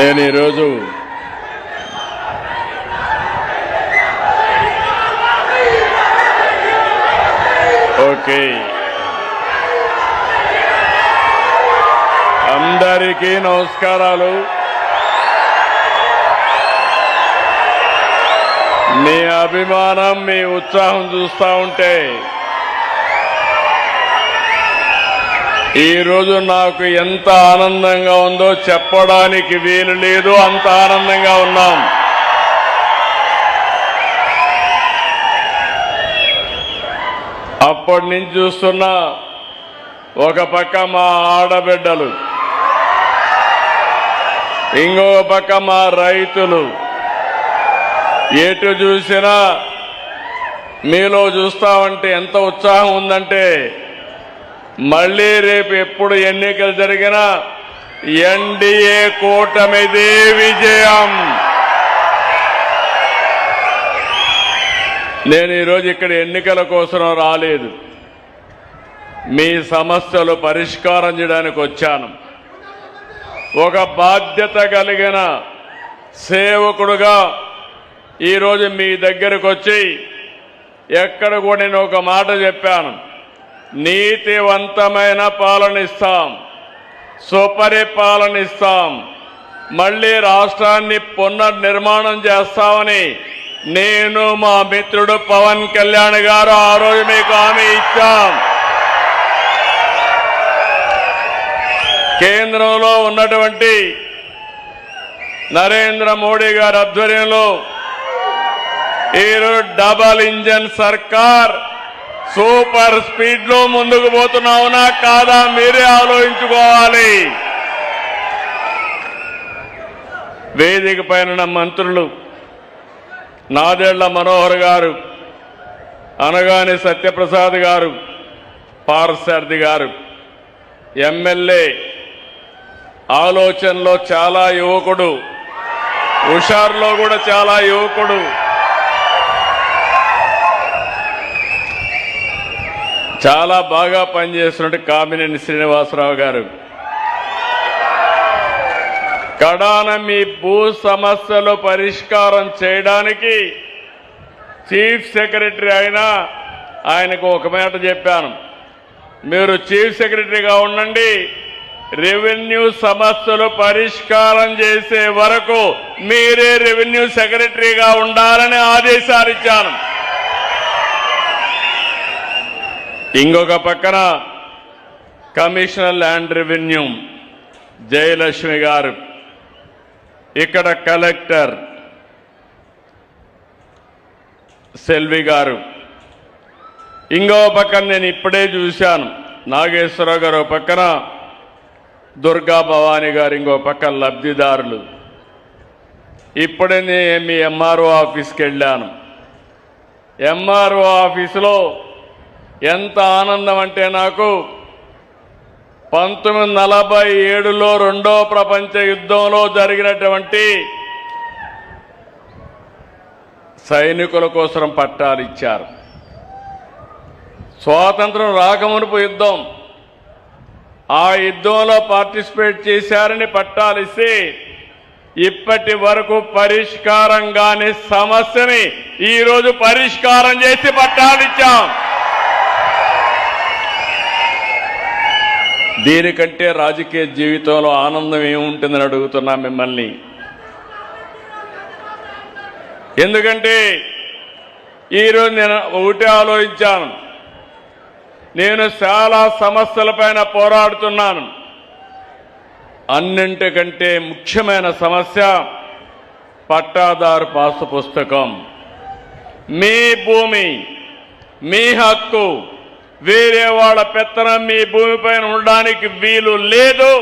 నేను ఈరోజు అందరికీ నమస్కారాలు. మీ అభిమానం, మీ ఉత్సాహం చూస్తూ ఉంటే ఈరోజు నాకు ఎంత ఆనందంగా ఉందో చెప్పడానికి వీలు లేదు. అంత ఆనందంగా ఉన్నాం. అప్పటి నుంచి చూస్తున్నా, ఒక పక్క మా ఆడబిడ్డలు, ఇంకొక పక్క మా రైతులు, ఎటు చూసినా మీలో చూస్తామంటే ఎంత ఉత్సాహం ఉందంటే, మళ్ళీ రేపు ఎప్పుడు ఎన్నికలు జరిగినా ఎన్డీఏ కూటమిదే విజయం. నేను ఈరోజు ఇక్కడ ఎన్నికల కోసం రాలేదు, మీ సమస్యలు పరిష్కారం చేయడానికి వచ్చాను. ఒక బాధ్యత కలిగిన సేవకుడుగా ఈరోజు మీ దగ్గరకు వచ్చి, ఎక్కడ కూడా నేను ఒక మాట చెప్పాను, నీతివంతమైన పాలన ఇస్తాం, సుపరిపాలన ఇస్తాం, మళ్ళీ రాష్ట్రాన్ని పునర్నిర్మాణం చేస్తామని నేను, మా మిత్రుడు పవన్ కళ్యాణ్ గారు ఆ రోజు మీకు హామీ ఇచ్చాం. కేంద్రంలో ఉన్నటువంటి నరేంద్ర మోడీ గారి ఆధ్వర్యంలో ఈరోజు డబల్ ఇంజన్ సర్కార్ సూపర్ స్పీడ్ లో ముందుకు పోతున్నావునా కాదా మీరే ఆలోచించుకోవాలి. వేదిక పైన మంత్రులు నాదెళ్ల మనోహర్ గారు, అనగాని సత్యప్రసాద్ గారు, పార్సారథి గారు, ఎమ్మెల్యే ఆలోచనలో చాలా యువకుడు, హుషారులో కూడా చాలా యువకుడు, చాలా బాగా పనిచేస్తున్నట్టు కామినేని శ్రీనివాసరావు గారు, కడాన మీ భూ సమస్యలు పరిష్కారం చేయడానికి చీఫ్ సెక్రటరీ అయినా ఆయనకు ఒక మాట చెప్పాను, మీరు చీఫ్ సెక్రటరీగా ఉండండి, రెవెన్యూ సమస్యలు పరిష్కారం చేసే వరకు మీరే రెవెన్యూ సెక్రటరీగా ఉండాలని ఆదేశాలు ఇచ్చాను. ఇంకొక పక్కన కమిషనర్ ల్యాండ్ రెవెన్యూ జయలక్ష్మి గారు, ఇక్కడ కలెక్టర్ సెల్వి గారు, ఇంకో పక్కన నేను ఇప్పుడే చూశాను నాగేశ్వరరావు గారు ఒక పక్కన, దుర్గా భవానీ గారు ఇంకో పక్క లబ్ధిదారులు. ఇప్పుడే మీ ఎంఆర్ఓ ఆఫీస్కి వెళ్ళాను. ఎంఆర్ఓ ఆఫీసులో ఎంత ఆనందం అంటే, నాకు 1947లో రెండో ప్రపంచ యుద్ధంలో జరిగినటువంటి సైనికుల కోసం పట్టాలు ఇచ్చారు. స్వాతంత్రం రాకమునుపు యుద్ధం, ఆ యుద్ధంలో పార్టిసిపేట్ చేశారని పట్టాలు ఇస్తే, ఇప్పటి వరకు పరిష్కారం కాని సమస్యని ఈరోజు పరిష్కారం చేసి పట్టాలు ఇచ్చాం. దీనికంటే రాజకీయ జీవితంలో ఆనందం ఏముంటుందని అడుగుతున్నా మిమ్మల్ని. ఎందుకంటే ఈరోజు నేను ఒకటే ఆలోచించాను, నేను చాలా సమస్యలపైన పోరాడుతున్నాను. అన్నింటికంటే ముఖ్యమైన సమస్య పట్టాదారు పాసు పుస్తకం. మీ భూమి, మీ హక్కు, వేరే వాళ్ళ పెత్తనం మీ భూమిపైన ఉండడానికి వీలు లేదు.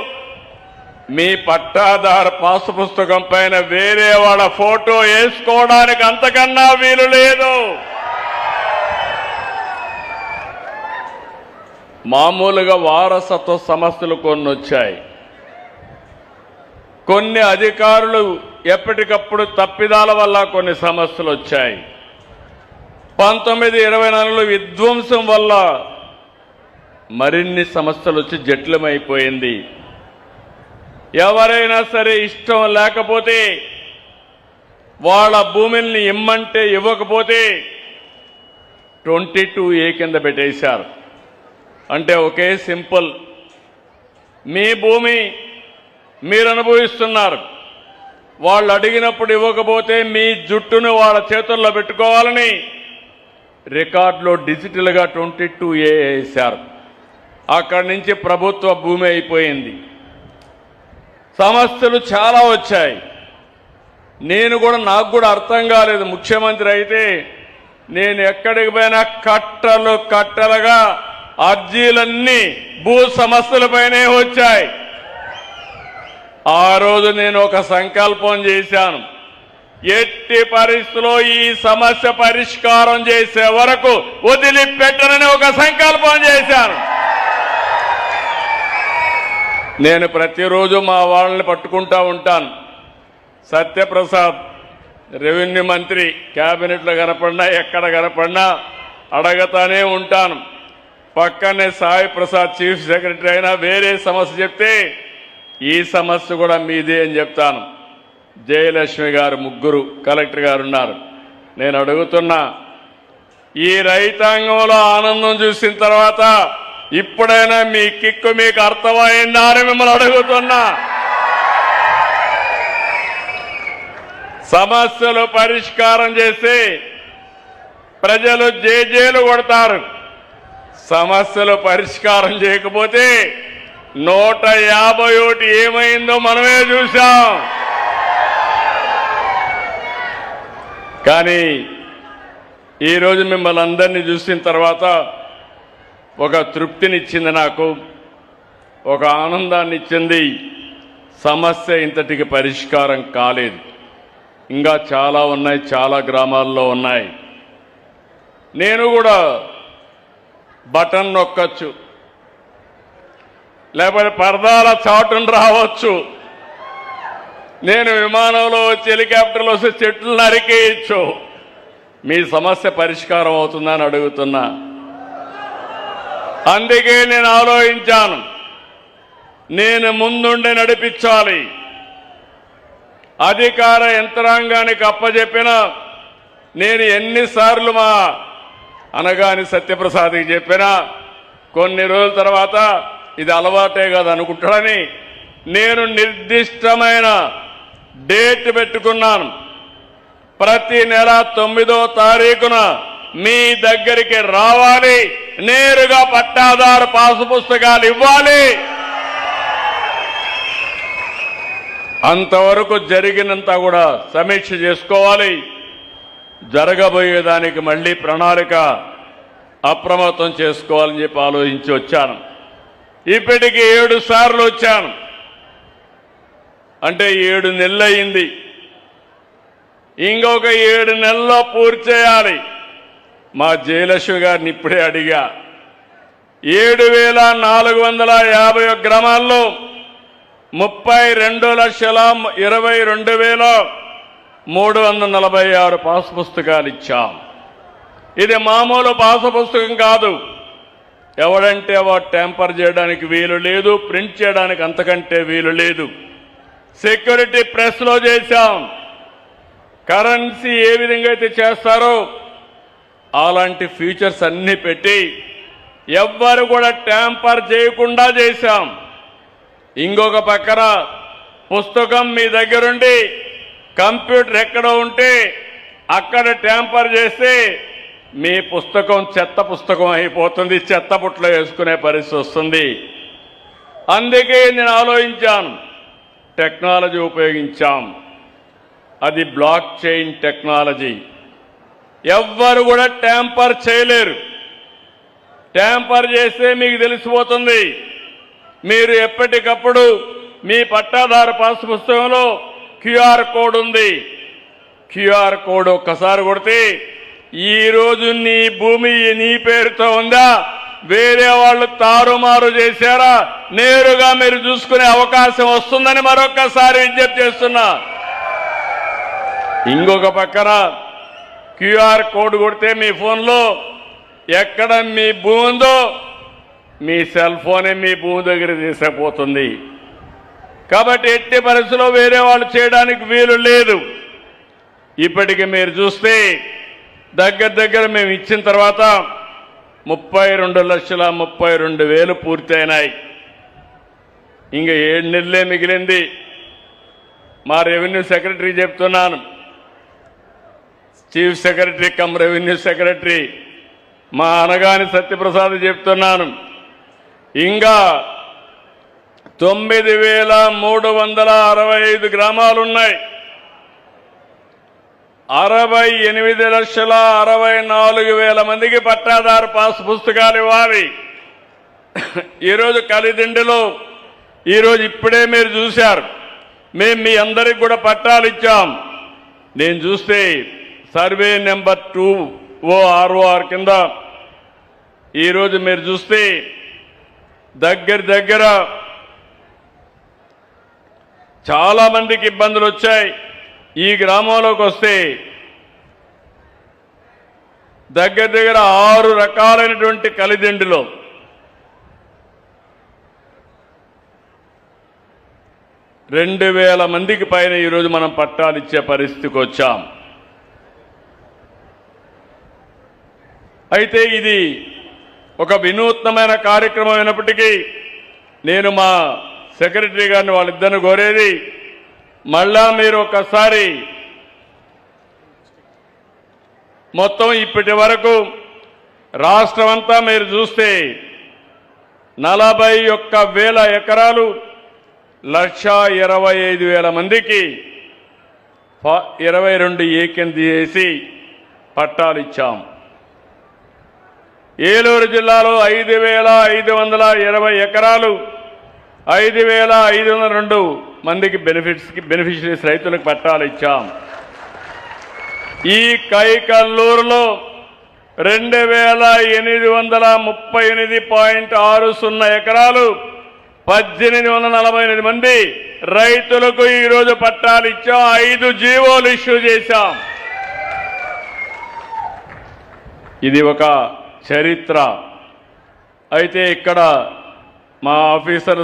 మీ పట్టాదారు పాసు పుస్తకం పైన వేరే వాళ్ళ ఫోటో వేసుకోవడానికి అంతకన్నా వీలు లేదు. మామూలుగా వారసత్వ సమస్యలు కొన్ని వచ్చాయి. కొన్ని అధికారులు ఎప్పటికప్పుడు తప్పిదాల వల్ల కొన్ని సమస్యలు వచ్చాయి. 1924లో విధ్వంసం వల్ల మరిన్ని సమస్యలు వచ్చి జటిలమైపోయింది. ఎవరైనా సరే ఇష్టం లేకపోతే వాళ్ళ భూమిని ఇమ్మంటే ఇవ్వకపోతే 22A కింద పెట్టేశారు. అంటే ఒకే సింపుల్, మీ భూమి మీరు అనుభవిస్తున్నారు, వాళ్ళు అడిగినప్పుడు ఇవ్వకపోతే మీ జుట్టును వాళ్ళ చేతుల్లో పెట్టుకోవాలని రికార్డులో డిజిటల్గా 22A వేశారు. అక్కడి నుంచి ప్రభుత్వ భూమి అయిపోయింది. సమస్యలు చాలా వచ్చాయి. నాకు కూడా అర్థం కాలేదు. ముఖ్యమంత్రి అయితే నేను ఎక్కడికి పోయినా కట్టలు కట్టలుగా అర్జీలన్నీ భూ సమస్యలపైనే వచ్చాయి. ఆ రోజు నేను ఒక సంకల్పం చేశాను, ఎట్టి పరిస్థితుల్లో ఈ సమస్య పరిష్కారం చేసే వరకు వదిలిపెట్టనని ఒక సంకల్పం చేశాను. నేను ప్రతిరోజు మా వాళ్ళని పట్టుకుంటా ఉంటాను. సత్యప్రసాద్ రెవెన్యూ మంత్రి క్యాబినెట్లో కనపడినా ఎక్కడ కనపడినా అడగతానే ఉంటాను. పక్కనే సాయి ప్రసాద్ చీఫ్ సెక్రటరీ అయినా వేరే సమస్య చెప్తే ఈ సమస్య కూడా మీదే అని చెప్తాను. జయలక్ష్మి గారు ముగ్గురు కలెక్టర్ గారు ఉన్నారు. నేను అడుగుతున్నా, ఈ రైతాంగంలో ఆనందం చూసిన తర్వాత ఇప్పుడైనా మీ కిక్కు మీకు అర్థమైందా అని మిమ్మల్ని అడుగుతున్నా. సమస్యలు పరిష్కారం చేసి ప్రజలు జేజేలు కొడతారు. సమస్యలు పరిష్కారం చేయకపోతే 151 ఏమైందో మనమే చూశాం. కానీ ఈరోజు మిమ్మల్ని అందరినీ చూసిన తర్వాత ఒక తృప్తినిచ్చింది, నాకు ఒక ఆనందాన్ని ఇచ్చింది. సమస్య ఇంతటికి పరిష్కారం కాలేదు, ఇంకా చాలా ఉన్నాయి, చాలా గ్రామాల్లో ఉన్నాయి. నేను కూడా బటన్ నొక్కచ్చు, లేకపోతే పరదాల చాటును రావచ్చు, నేను విమానంలో వచ్చి హెలికాప్టర్లో వస్తే చెట్లు నరికేయచ్చు. మీ సమస్య పరిష్కారం అవుతుందని అడుగుతున్నా. అందుకే నేను ఆలోచించాను, నేను ముందుండి నడిపించాలి. అధికార యంత్రాంగానికి అప్పచెప్పినా నేను ఎన్నిసార్లు మా అనగాని సత్యప్రసాద్కి చెప్పినా కొన్ని రోజుల తర్వాత ఇది అలవాటే కాదు అనుకుంటాడని నేను నిర్దిష్టమైన డేట్ పెట్టుకున్నాను. ప్రతి నెల 9వ తారీఖున మీ దగ్గరికి రావాలి, నేరుగా పట్టాదారు పాసు పుస్తకాలు ఇవ్వాలి. అంతవరకు జరిగినంత కూడా సమీక్ష చేసుకోవాలి. జరగబోయేదానికి మళ్ళీ ప్రణాళిక అప్రమత్తం చేసుకోవాలని చెప్పి ఆలోచించి వచ్చాను. ఇప్పటికి 7 సార్లు వచ్చాను, అంటే 7 నెలలు అయింది. ఇంకొక 7 నెలల్లో పూర్తి చేయాలి. మా జయలక్ష్మి గారిని ఇప్పుడే అడిగా, 7,451 గ్రామాల్లో 32,22,346 పాసు పుస్తకాలు ఇచ్చాం. ఇది మామూలు పాసు పుస్తకం కాదు. ఎవడంటే వాడు ట్యాంపర్ చేయడానికి వీలు లేదు, ప్రింట్ చేయడానికి అంతకంటే వీలు లేదు. సెక్యూరిటీ ప్రెస్లో చేశాం. కరెన్సీ ఏ విధంగా అయితే చేస్తారో అలాంటి ఫీచర్స్ అన్ని పెట్టి ఎవ్వరు కూడా ట్యాంపర్ చేయకుండా చేశాం. ఇంకొక పక్కన పుస్తకం మీ దగ్గరుండి కంప్యూటర్ ఎక్కడ ఉంటే అక్కడ ట్యాంపర్ చేస్తే మీ పుస్తకం చెత్త పుస్తకం అయిపోతుంది, చెత్త బుట్టలో వేసుకునే పరిస్థితి వస్తుంది. అందుకే నేను ఆలోచించాను, టెక్నాలజీ ఉపయోగించాం. అది బ్లాక్ చైన్ టెక్నాలజీ. ఎవ్వరు కూడా ట్యాంపర్ చేయలేరు. ట్యాంపర్ చేస్తే మీకు తెలిసిపోతుంది. మీరు ఎప్పటికప్పుడు మీ పట్టాదారు పాసు పుస్తకంలో QR కోడ్ ఉంది. QR కోడ్ ఒక్కసారి కొడితే ఈరోజు నీ భూమి నీ పేరుతో ఉందా, వేరే వాళ్ళు తారుమారు చేశారా, నేరుగా మీరు చూసుకునే అవకాశం వస్తుందని మరొక్కసారి విజ్ఞప్తి చేస్తున్నా. ఇంకొక పక్కన QR కోడ్ కొడితే మీ ఫోన్లో ఎక్కడ మీ భూమి ఉందో మీ సెల్ ఫోనే మీ భూమి దగ్గర తీసుకుపోతుంది. కాబట్టి ఎట్టి పరిస్థితుల్లో వేరే వాళ్ళు చేయడానికి వీలు లేదు. ఇప్పటికి మీరు చూస్తే దగ్గర మేము ఇచ్చిన తర్వాత 32,32,000 పూర్తయినాయి. ఇంకా 7 నెలలే మిగిలింది. మా రెవెన్యూ సెక్రటరీ చెప్తున్నాను, chief secretary come revenue secretary మా అనగాని సత్యప్రసాద్ చెప్తున్నాను, ఇంకా 9,365 గ్రామాలున్నాయి. 68,64,000 మందికి పట్టాదారు పాస్ పుస్తకాలు ఇవ్వాలి. ఈరోజు కలిదిండిలో ఈరోజు ఇప్పుడే మీరు చూశారు, మేము మీ అందరికి కూడా పట్టాలు ఇచ్చాం. నేను చూస్తే సర్వే నెంబర్ 2OROR కింద ఈరోజు మీరు చూస్తే దగ్గర చాలా మందికి ఇబ్బందులు వచ్చాయి. ఈ గ్రామంలోకి వస్తే దగ్గర 6 రకాలైనటువంటి కలిదిండిలో 2,000 మందికి పైన ఈరోజు మనం పట్టాలు ఇచ్చే పరిస్థితికి వచ్చాం. అయితే ఇది ఒక వినూత్నమైన కార్యక్రమం అయినప్పటికీ నేను మా సెక్రటరీ గారిని వాళ్ళిద్దరిని కోరేది, మళ్ళా మీరు ఒకసారి మొత్తం ఇప్పటి వరకు రాష్ట్రం అంతా మీరు చూస్తే 41,000 ఎకరాలు 1,25,000 మందికి 22 ఏకెంది చేసి పట్టాలు ఇచ్చాం. ఏలూరు జిల్లాలో 5,520 ఎకరాలు 5,502 మందికి బెనిఫిషరీస్ రైతులకు పట్టాలు ఇచ్చాం. ఈ కైకల్లూరులో 2,838.60 ఎకరాలు 1,848 మంది రైతులకు ఈరోజు పట్టాలు ఇచ్చాం. 5 జీవోలు ఇష్యూ చేశాం. ఇది ఒక చరిత్ర. అయితే ఇక్కడ మా ఆఫీసర్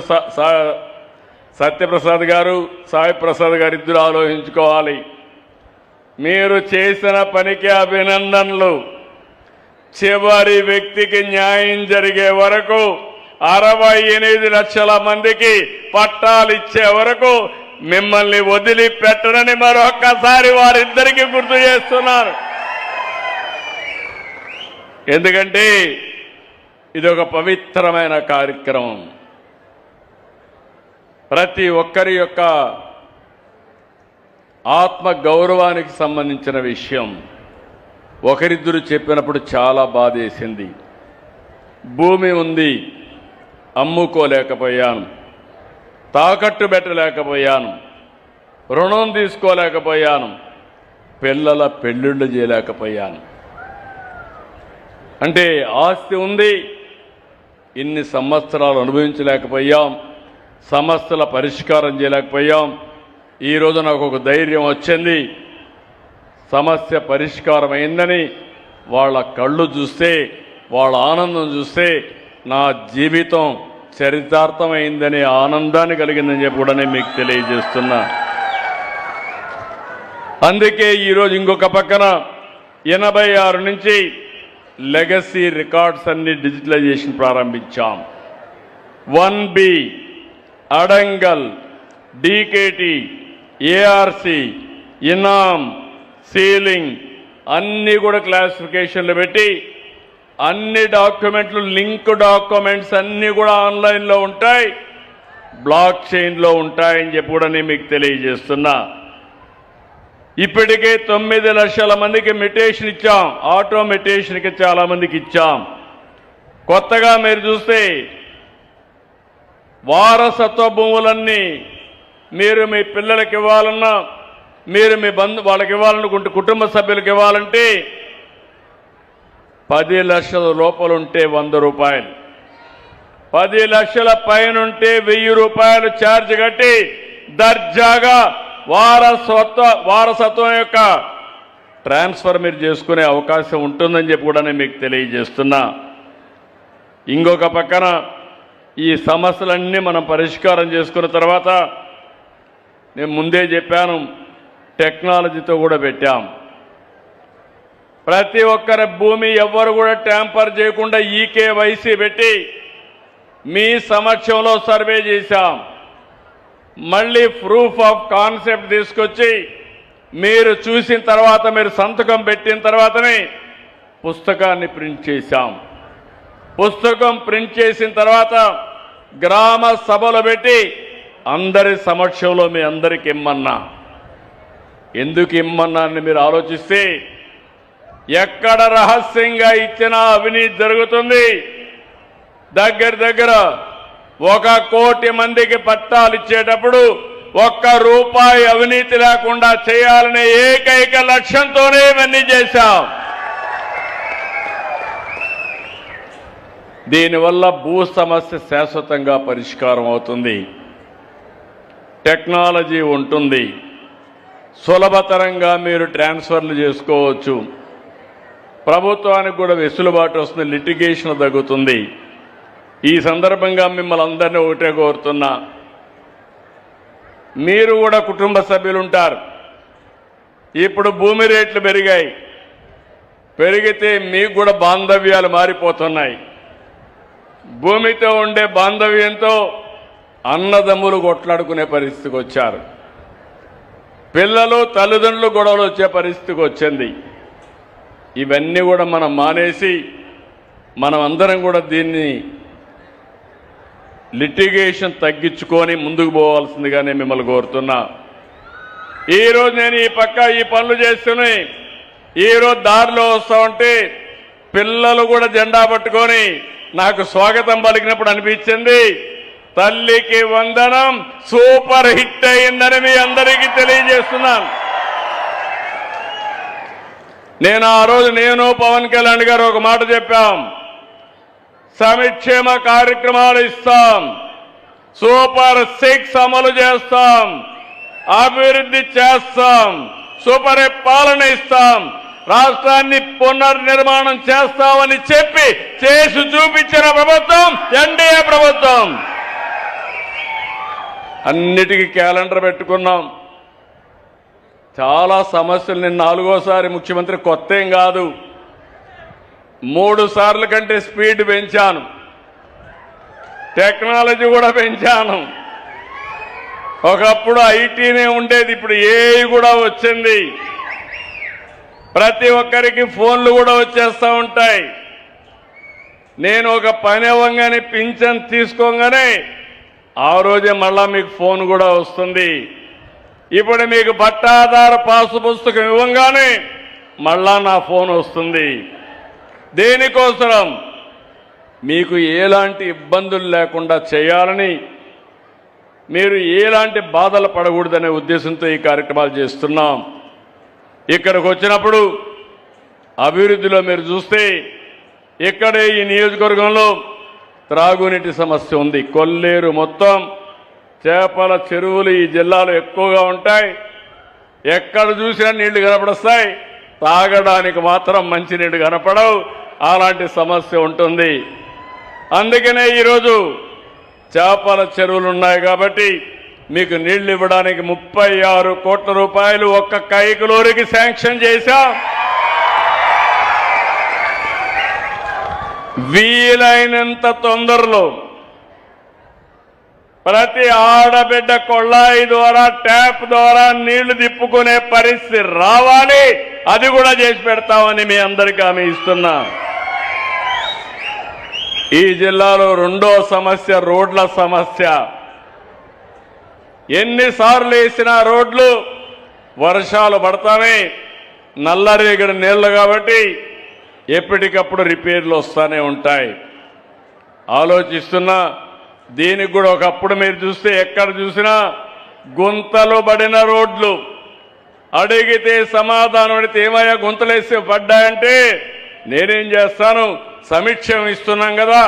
సత్యప్రసాద్ గారు, సాయి ప్రసాద్ గారు ఇద్దరు ఆలోచించుకోవాలి. మీరు చేసిన పనికి అభినందనలు. చివరి వ్యక్తికి న్యాయం జరిగే వరకు 68 లక్షల మందికి పట్టాలు ఇచ్చే వరకు మిమ్మల్ని వదిలిపెట్టనని మరొక్కసారి వారిద్దరికీ గుర్తు చేస్తున్నారు. ఎందుకంటే ఇది ఒక పవిత్రమైన కార్యక్రమం. ప్రతి ఒక్కరి యొక్క ఆత్మ గౌరవానికి సంబంధించిన విషయం. ఒకరిద్దరు చెప్పినప్పుడు చాలా బాధేసింది. భూమి ఉంది, అమ్ముకోలేకపోయాను, తాకట్టు పెట్టలేకపోయాను, రుణం తీసుకోలేకపోయాను, పిల్లల పెళ్ళిళ్ళు చేయలేకపోయాను. అంటే ఆస్తి ఉంది, ఇన్ని సంవత్సరాలు అనుభవించలేకపోయాం, సమస్యల పరిష్కారం చేయలేకపోయాం. ఈరోజు నాకు ఒక ధైర్యం వచ్చింది, సమస్య పరిష్కారం అయిందని వాళ్ళ కళ్ళు చూస్తే, వాళ్ళ ఆనందం చూస్తే నా జీవితం చరితార్థమైందనే ఆనందాన్ని కలిగిందని చెప్పి కూడా నేను మీకు తెలియజేస్తున్నా. అందుకే ఈరోజు ఇంకొక పక్కన 86 నుంచి లెగసీ రికార్డ్స్ అన్ని డిజిటలైజేషన్ ప్రారంభించాం. 1B, అడంగల్, డీకేటీ, ఏఆర్సి, ఇనామ్, సీలింగ్ అన్నీ కూడా క్లాసిఫికేషన్లు పెట్టి అన్ని డాక్యుమెంట్లు, లింక్ డాక్యుమెంట్స్ అన్నీ కూడా ఆన్లైన్లో ఉంటాయి, బ్లాక్ చైన్లో ఉంటాయని చెప్పి కూడా నేను మీకు తెలియజేస్తున్నా. ఇప్పటికే 9 లక్షల మందికి మెటేషన్ ఇచ్చాం, ఆటోమెటేషన్కి చాలా మందికి ఇచ్చాం. కొత్తగా మీరు చూస్తే వారసత్వ భూములన్నీ మీరు మీ పిల్లలకి ఇవ్వాలన్నా, మీరు మీ వాళ్ళకి ఇవ్వాలనుకుంటే, కుటుంబ సభ్యులకు ఇవ్వాలంటే 10 లక్షల లోపల ఉంటే 100 రూపాయలు, 10 లక్షల పైన ఉంటే 1000 రూపాయలు ఛార్జ్ కట్టి దర్జాగా వారసత్వం యొక్క ట్రాన్స్ఫర్ మీరు చేసుకునే అవకాశం ఉంటుందని చెప్పి కూడా నేను మీకు తెలియజేస్తున్నా. ఇంకొక పక్కన ఈ సమస్యలన్నీ మనం పరిష్కారం చేసుకున్న తర్వాత నేను ముందే చెప్పాను, టెక్నాలజీతో కూడా పెట్టాం. ప్రతి ఒక్కరి భూమి ఎవ్వరు కూడా ట్యాంపర్ చేయకుండా ఈకేవైసీ పెట్టి మీ సమక్షంలో సర్వే చేశాం. మళ్ళీ ప్రూఫ్ ఆఫ్ కాన్సెప్ట్ తీసుకొచ్చి మీరు చూసిన తర్వాత, మీరు సంతకం పెట్టిన తర్వాతనే పుస్తకాన్ని ప్రింట్ చేశాం. పుస్తకం ప్రింట్ చేసిన తర్వాత గ్రామ సభలు పెట్టి అందరి సమక్షంలో మీ అందరికి ఇమ్మన్నా. ఎందుకు ఇమ్మన్నా అని మీరు ఆలోచిస్తే, ఎక్కడ రహస్యంగా ఇచ్చినా అవినీతి జరుగుతుంది. దగ్గర 1 కోటి మందికి పట్టాలు ఇచ్చేటప్పుడు 1 రూపాయి అవినీతి లేకుండా చేయాలనే ఏకైక లక్ష్యంతోనే ఇవన్నీ చేశాం. దీనివల్ల భూ సమస్య శాశ్వతంగా పరిష్కారం అవుతుంది. టెక్నాలజీ ఉంటుంది, సులభతరంగా మీరు ట్రాన్స్ఫర్లు చేసుకోవచ్చు. ప్రభుత్వానికి కూడా వెసులుబాటు వస్తుంది, లిటిగేషన్ తగ్గుతుంది. ఈ సందర్భంగా మిమ్మల్ని అందరినీ ఒకటే కోరుతున్నా, మీరు కూడా కుటుంబ సభ్యులు ఉంటారు. ఇప్పుడు భూమి రేట్లు పెరిగితే మీకు కూడా బాంధవ్యాలు మారిపోతున్నాయి. భూమితో ఉండే బాంధవ్యంతో అన్నదమ్ములు కొట్లాడుకునే పరిస్థితికి వచ్చారు. పిల్లలు తల్లిదండ్రులు గొడవలు వచ్చే పరిస్థితికి వచ్చింది. ఇవన్నీ కూడా మనం మానేసి మనం అందరం కూడా దీన్ని లిటిగేషన్ తగ్గించుకొని ముందుకు పోవాల్సిందిగానే మిమ్మల్ని కోరుతున్నా. ఈరోజు నేను ఈ పనులు చేస్తూనే ఈరోజు దారిలో వస్తా ఉంటే పిల్లలు కూడా జెండా పట్టుకొని నాకు స్వాగతం పలికినప్పుడు అనిపించింది, తల్లికి వందనం సూపర్ హిట్ అయిందని మీ అందరికీ తెలియజేస్తున్నాను. నేను ఆ రోజు పవన్ కళ్యాణ్ గారు ఒక మాట చెప్పాం, సంక్షేమ కార్యక్రమాలు ఇస్తాం, సూపర్ 6 అమలు చేస్తాం, అభివృద్ధి చేస్తాం, సూపర్ పాలన ఇస్తాం, రాష్ట్రాన్ని పునర్నిర్మాణం చేస్తామని చెప్పి చేసి చూపించిన ప్రభుత్వం ఎన్డీఏ ప్రభుత్వం. అన్నిటికీ క్యాలెండర్ పెట్టుకున్నాం. చాలా సమస్యలు, నేను 4వసారి ముఖ్యమంత్రి, కొత్త ఏం కాదు. 3 సార్లు కంటే స్పీడ్ పెంచాను, టెక్నాలజీ కూడా పెంచాను. ఒకప్పుడు ఐటీనే ఉండేది, ఇప్పుడు ఏఐ కూడా వచ్చింది. ప్రతి ఒక్కరికి ఫోన్లు కూడా వచ్చేస్తూ ఉంటాయి. నేను ఒక పని అవ్వగానే పింఛన్ తీసుకోగానే ఆ రోజే మళ్ళా మీకు ఫోన్ కూడా వస్తుంది. ఇప్పుడు మీకు పట్టాదారు పాసు పుస్తకం ఇవ్వగానే మళ్ళా నా ఫోన్ వస్తుంది. దేనికోసం? మీకు ఎలాంటి ఇబ్బందులు లేకుండా చేయాలని, మీరు ఎలాంటి బాధలు పడకూడదనే ఉద్దేశంతో ఈ కార్యక్రమాలు చేస్తున్నాం. ఇక్కడికి వచ్చినప్పుడు అభివృద్ధిలో మీరు చూస్తే ఇక్కడే ఈ నియోజకవర్గంలో త్రాగునీటి సమస్య ఉంది. కొల్లేరు మొత్తం చేపల చెరువులు ఈ జిల్లాలో ఎక్కువగా ఉంటాయి. ఎక్కడ చూసినా నీళ్లు కనపడొస్తాయి, తాగడానికి మాత్రం మంచినీళ్ళు కనపడవు. అలాంటి సమస్య ఉంటుంది. అందుకనే ఈరోజు చేపల చెరువులు ఉన్నాయి కాబట్టి మీకు నీళ్లు ఇవ్వడానికి 36 కోట్ల రూపాయలు ఒక్క కైకలూరికి శాంక్షన్ చేశాం. వీలైనంత తొందరలో ప్రతి ఆడబిడ్డ కొళ్ళాయి ద్వారా, ట్యాప్ ద్వారా నీళ్లు తిప్పుకునే పరిస్థితి రావాలి. అది కూడా చేసి పెడతామని మీ అందరికీ హామీ ఇస్తున్నా. ఈ జిల్లాలో 2వ సమస్య రోడ్ల సమస్య. ఎన్నిసార్లు వేసిన రోడ్లు వర్షాలు పడతానే నల్లరేగడి నీళ్లు కాబట్టి ఎప్పటికప్పుడు రిపేర్లు వస్తూనే ఉంటాయి. ఆలోచిస్తున్నా, దీనికి కూడా ఒకప్పుడు మీరు చూస్తే ఎక్కడ చూసినా గుంతలు పడిన రోడ్లు. అడిగితే సమాధానం అడిగితే ఏమయ్యా గుంతలేసి పడ్డాయంటే నేనేం చేస్తాను, సమీక్షం ఇస్తున్నాం కదా,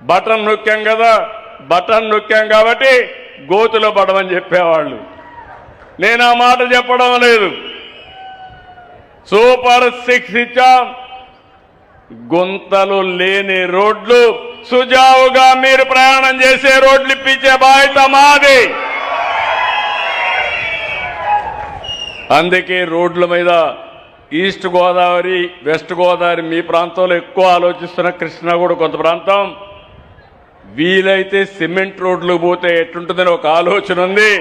బటన్ నొక్కాం కాబట్టి గోతులో పడమని చెప్పేవాళ్ళు. నేను ఆ మాట చెప్పడం లేదు. సూపర్ 6 ఇచ్చాం. గుంతలు లేని రోడ్లు, సుజావుగా మీరు ప్రయాణం చేసే రోడ్లు ఇప్పించే బాధ్యత మాది. అందుకే రోడ్ల మీద ఈస్ట్ గోదావరి వెస్ట్ గోదావరి మీ ప్రాంతంలో ఎక్కువ ఆలోచిస్తున్న కృష్ణా కూడా కొంత ప్రాంతం వీలైతే సిమెంట్ రోడ్లు పోతే ఎట్టుంటుందని ఒక ఆలోచన ఉంది.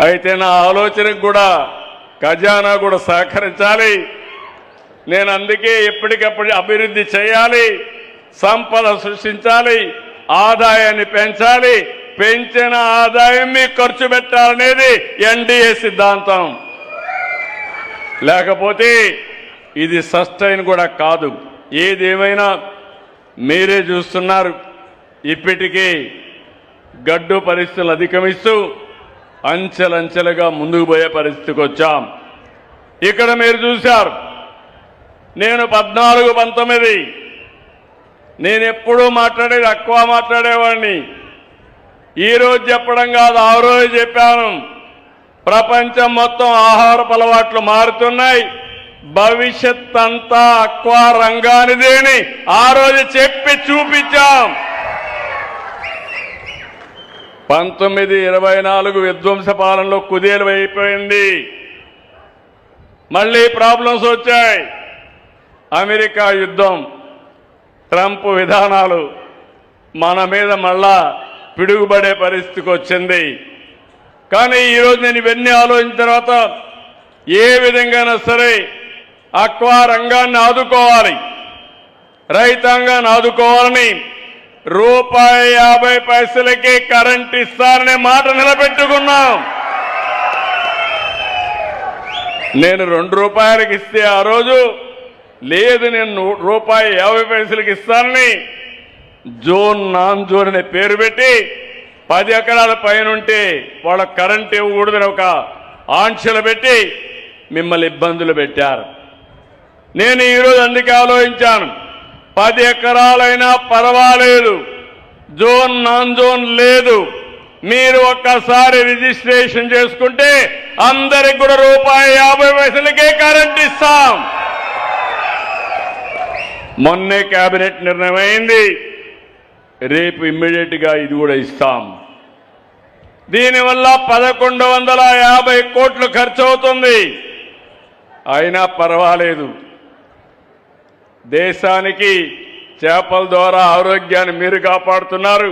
అయితే నా ఆలోచనకు కూడా ఖజానా కూడా సహకరించాలి. నేను అందుకే ఎప్పటికప్పుడు అభివృద్ధి చేయాలి, సంపద సృష్టించాలి, ఆదాయాన్ని పెంచాలి, పెంచిన ఆదాయం మీకు ఖర్చు పెట్టాలనేది ఎన్డీఏ సిద్ధాంతం. లేకపోతే ఇది సస్టైన్ కూడా కాదు. ఏదేమైనా మీరే చూస్తున్నారు, ఇప్పటికీ గడ్డు పరిస్థితులు అధిగమిస్తూ అంచెలంచెలుగా ముందుకు పోయే పరిస్థితికి వచ్చాం. ఇక్కడ మీరు చూశారు, నేను 14-19 నేను ఎప్పుడూ మాట్లాడేది ఎక్కువ మాట్లాడేవాడిని. ఈరోజు చెప్పడం కాదు, ఆ రోజు చెప్పాను. ప్రపంచం మొత్తం ఆహారపు అలవాట్లు మారుతున్నాయి, భవిష్యత్ అంతా అక్వా రంగానిదేని ఆ రోజు చెప్పి చూపించాం. 1924 విధ్వంస పాలనలో కుదేలు అయిపోయింది. మళ్ళీ ప్రాబ్లమ్స్ వచ్చాయి. అమెరికా యుద్ధం, ట్రంప్ విధానాలు మన మీద మళ్ళా పిడుగుపడే పరిస్థితికి వచ్చింది. కానీ ఈరోజు నేను ఇవన్నీ ఆలోచించిన తర్వాత ఏ విధంగానైనా సరే అక్వా రంగాన్ని ఆదుకోవాలి, రైతాంగాన్ని ఆదుకోవాలని ₹1.50 కరెంట్ ఇస్తారనే మాట నిలబెట్టుకున్నాం. నేను ₹2 ఇస్తే ఆ రోజు లేదు, నేను ₹1.50 ఇస్తానని జోన్ నాన్ జోన్ అనే పేరు పెట్టి 10 ఎకరాల పైన ఉంటే వాళ్ళ కరెంట్ ఇవ్వకూడదని ఒక ఆంక్షలు పెట్టి మిమ్మల్ని ఇబ్బందులు పెట్టారు. నేను ఈరోజు అందుకే ఆలోచించాను, 10 ఎకరాలైనా పర్వాలేదు, జోన్ నాన్ జోన్ లేదు, మీరు ఒక్కసారి రిజిస్ట్రేషన్ చేసుకుంటే అందరికి కూడా ₹1.50 కరెంట్ ఇస్తాం. మొన్నే కేబినెట్ నిర్ణయం అయింది, రేపు ఇమ్మీడియట్ గా ఇది కూడా ఇస్తాం. దీనివల్ల 1150 కోట్లు ఖర్చు అవుతుంది. అయినా పర్వాలేదు, దేశానికి చేపల ద్వారా ఆరోగ్యాన్ని మీరు కాపాడుతున్నారు.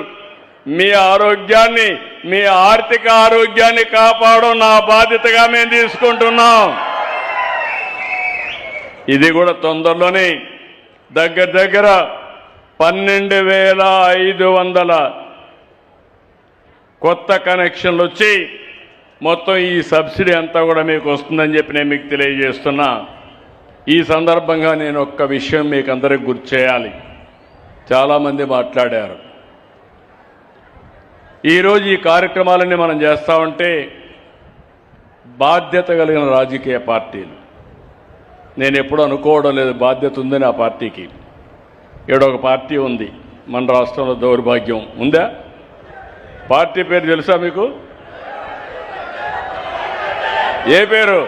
మీ ఆరోగ్యాన్ని, మీ ఆర్థిక ఆరోగ్యాన్ని కాపాడడం నా బాధ్యతగా మేము తీసుకుంటున్నాం. ఇది కూడా తొందరలోనే దగ్గర 12,500 కొత్త కనెక్షన్లు వచ్చి మొత్తం ఈ సబ్సిడీ అంతా కూడా మీకు వస్తుందని చెప్పి నేను మీకు తెలియజేస్తున్నా. ఈ సందర్భంగా నేను ఒక్క విషయం మీకు అందరికి గుర్తు చేయాలి. చాలామంది మాట్లాడారు. ఈరోజు ఈ కార్యక్రమాలన్నీ మనం చేస్తా ఉంటే బాధ్యత కలిగిన రాజకీయ పార్టీలు, నేను ఎప్పుడూ అనుకోవడం లేదు బాధ్యత ఉందని ఆ పార్టీకి. ఇక్కడ ఒక పార్టీ ఉంది మన రాష్ట్రంలో, దౌర్భాగ్యం ఉందా? పార్టీ పేరు తెలుసా మీకు? ఏ పేరు?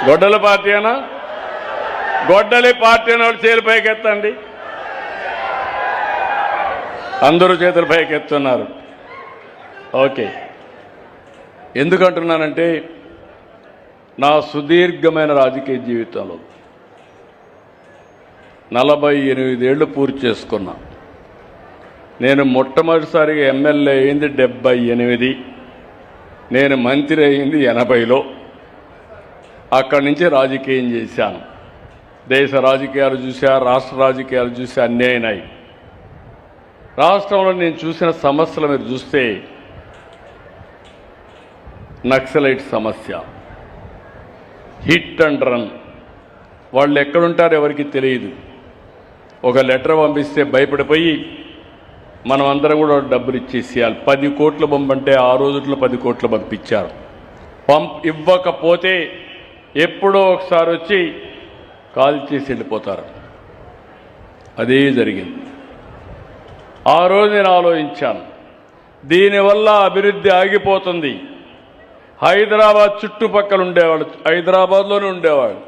గొడ్డల పార్టీ అనా? గొడ్డలి పార్టీ అని వాళ్ళు చేతులు పైకెత్తండి. అందరూ చేతులు పైకెత్తున్నారు. ఓకే, ఎందుకంటున్నానంటే నా సుదీర్ఘమైన రాజకీయ జీవితంలో 48 ఏళ్ళు పూర్తి చేసుకున్నా. నేను మొట్టమొదటిసారిగా ఎమ్మెల్యే అయింది 78, నేను మంత్రి అయింది 80లో. అక్కడి నుంచి రాజకీయం చేశాను. దేశ రాజకీయాలు చూసా, రాష్ట్ర రాజకీయాలు చూసా, అన్నీ అయినాయి. రాష్ట్రంలో నేను చూసిన సమస్యలు మీరు చూస్తే నక్సలైట్ సమస్య, హిట్ అండ్ రన్, వాళ్ళు ఎక్కడుంటారో ఎవరికి తెలియదు. ఒక లెటర్ పంపిస్తే భయపడిపోయి మనం అందరం కూడా డబ్బులు ఇచ్చేసేయాలి. 10 కోట్లు పంపంటే ఆ రోజుల్లో 10 కోట్లు పంపించారు. ఇవ్వకపోతే ఎప్పుడో ఒకసారి వచ్చి కాల్ చేసి వెళ్ళిపోతారు. అదే జరిగింది. ఆ రోజు నేను ఆలోచించాను, దీనివల్ల అభివృద్ధి ఆగిపోతుంది. హైదరాబాద్ చుట్టుపక్కల ఉండేవాళ్ళు, హైదరాబాద్లోనే ఉండేవాళ్ళు,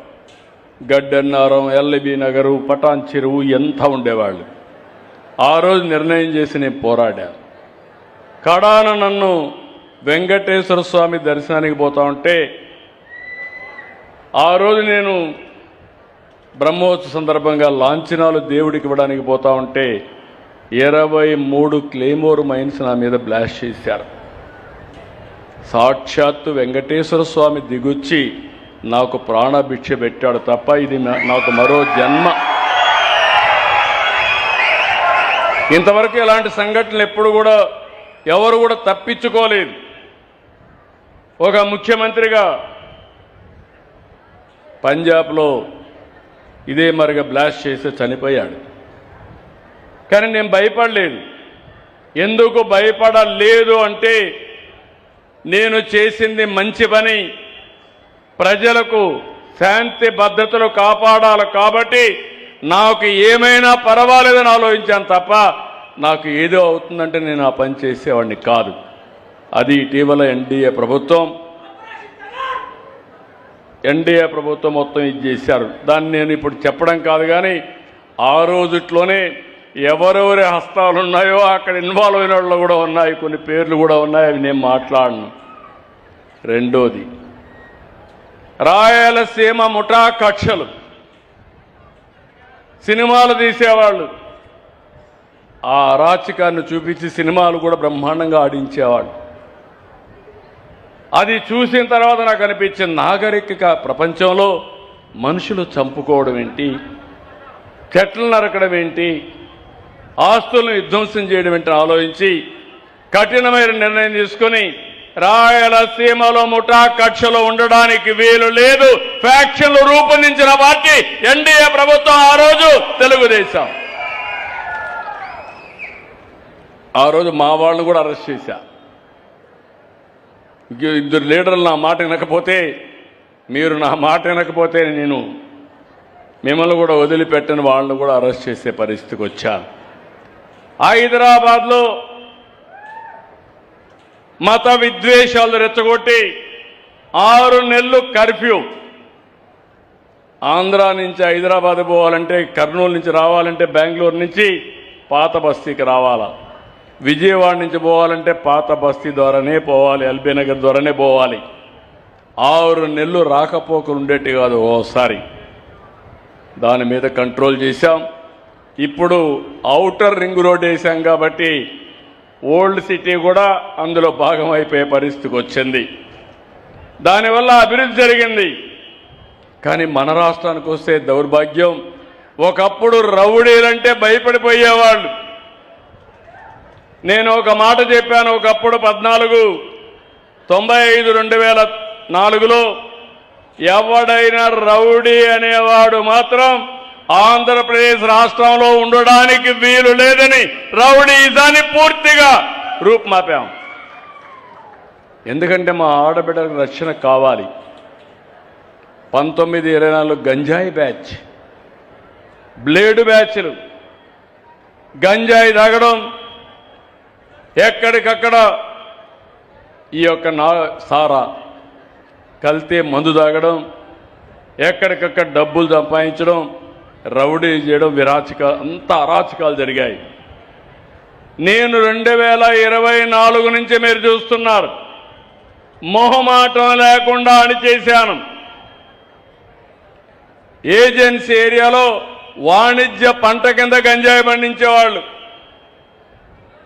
గడ్డన్నారం, ఎల్బీ నగరు, పటాన్ చెరువు ఎంత ఉండేవాళ్ళు. ఆ రోజు నిర్ణయం చేసి నేను పోరాడాను. కడాన నన్ను వెంకటేశ్వర స్వామి దర్శనానికి పోతా ఉంటే ఆ రోజు నేను బ్రహ్మోత్సవ సందర్భంగా లాంఛనాలు దేవుడికి ఇవ్వడానికి పోతా ఉంటే 23 క్లెయిమోర్ మైన్స్ నా మీద బ్లాస్ట్ చేశారు. సాక్షాత్తు వెంకటేశ్వర స్వామి దిగొచ్చి నాకు ప్రాణభిక్ష పెట్టాడు తప్ప ఇది నాకు మరో జన్మ. ఇంతవరకు ఇలాంటి సంఘటనలు ఎప్పుడు కూడా ఎవరు కూడా తప్పించుకోలేదు. ఒక ముఖ్యమంత్రిగా పంజాబ్లో ఇదే మరిగా బ్లాస్ట్ చేసి చనిపోయాడు. కానీ నేను భయపడలేదు. ఎందుకు భయపడలేదు అంటే నేను చేసింది మంచి పని, ప్రజలకు శాంతి భద్రతలు కాపాడాలి కాబట్టి నాకు ఏమైనా పర్వాలేదని ఆలోచించాను తప్ప నాకు ఏదో అవుతుందంటే నేను ఆ పని చేసేవాడిని కాదు. అది ఇటీవల ఎన్డీఏ ప్రభుత్వం మొత్తం ఇది చేశారు. దాన్ని నేను ఇప్పుడు చెప్పడం కాదు, కానీ ఆ రోజుట్లోనే ఎవరెవరి హస్తాలు ఉన్నాయో అక్కడ ఇన్వాల్వ్ అయిన వాళ్ళు కూడా ఉన్నాయి, కొన్ని పేర్లు కూడా ఉన్నాయి, అవి నేను మాట్లాడను. రెండోది, రాయలసీమ ముఠా కక్షలు, సినిమాలు తీసేవాళ్ళు, ఆ అరాచకాన్ని చూపించి సినిమాలు కూడా బ్రహ్మాండంగా ఆడించేవాళ్ళు. అది చూసిన తర్వాత నాకు అనిపించింది, నాగరిక ప్రపంచంలో మనుషులు చంపుకోవడం ఏంటి, చెట్లు నరకడం ఏంటి, ఆస్తులను విధ్వంసం చేయడం ఏంటి ఆలోచించి కఠినమైన నిర్ణయం తీసుకుని రాయలసీమలో ముఠా కక్షలు ఉండడానికి వీలు లేదు, ఫ్యాక్షన్లు రూపొందించిన పార్టీ ఎన్డీఏ ప్రభుత్వం ఆ రోజు తెలుగుదేశం. ఆ రోజు మా వాళ్ళను కూడా అరెస్ట్ చేశా. ఇద్దరు లీడర్లు నా మాట వినకపోతే, మీరు నా మాట వినకపోతే నేను మిమ్మల్ని కూడా వదిలిపెట్టని వాళ్ళను కూడా అరెస్ట్ చేసే పరిస్థితికి వచ్చాను. హైదరాబాద్లో మత విద్వేషాలు రెచ్చగొట్టి 6 నెలలు కర్ఫ్యూ. ఆంధ్ర నుంచి హైదరాబాద్ పోవాలంటే, కర్నూలు నుంచి రావాలంటే బెంగళూరు నుంచి పాత బస్తీకి రావాలా, విజయవాడ నుంచి పోవాలంటే పాత బస్తీ ద్వారానే పోవాలి, ఎల్బీ నగర్ ద్వారానే పోవాలి. 6 నెలలు రాకపోకలు ఉండేటి కాదు ఓసారి. దాని మీద కంట్రోల్ చేశాం. ఇప్పుడు ఔటర్ రింగ్ రోడ్ వేసాం కాబట్టి ఓల్డ్ సిటీ కూడా అందులో భాగం అయిపోయే పరిస్థితికి వచ్చింది. దానివల్ల అభివృద్ధి జరిగింది. కానీ మన రాష్ట్రానికి వస్తే దౌర్భాగ్యం, ఒకప్పుడు రౌడీలంటే భయపడిపోయేవాళ్ళు. నేను ఒక మాట చెప్పాను, ఒకప్పుడు 1495-2004లో ఎవడైనా రౌడీ అనేవాడు మాత్రం ఆంధ్రప్రదేశ్ రాష్ట్రంలో ఉండడానికి వీలు లేదని రౌడీజాన్ని పూర్తిగా రూపుమాపాం. ఎందుకంటే మా ఆడబిడ్డలకు రక్షణ కావాలి. 1924 గంజాయి బ్యాచ్, బ్లేడు బ్యాచ్లు, గంజాయి తాగడం, ఎక్కడికక్కడ ఈ యొక్క సారా కల్తీ మందు తాగడం, ఎక్కడికక్కడ డబ్బులు సంపాదించడం, రౌడీ చేయడం, అంత అరాచకాలు జరిగాయి. నేను 2024 నుంచి మీరు చూస్తున్నారు, మొహమాటం లేకుండా అణిచేశాను. ఏజెన్సీ ఏరియాలో వాణిజ్య పంట కింద గంజాయి పండించేవాళ్ళు.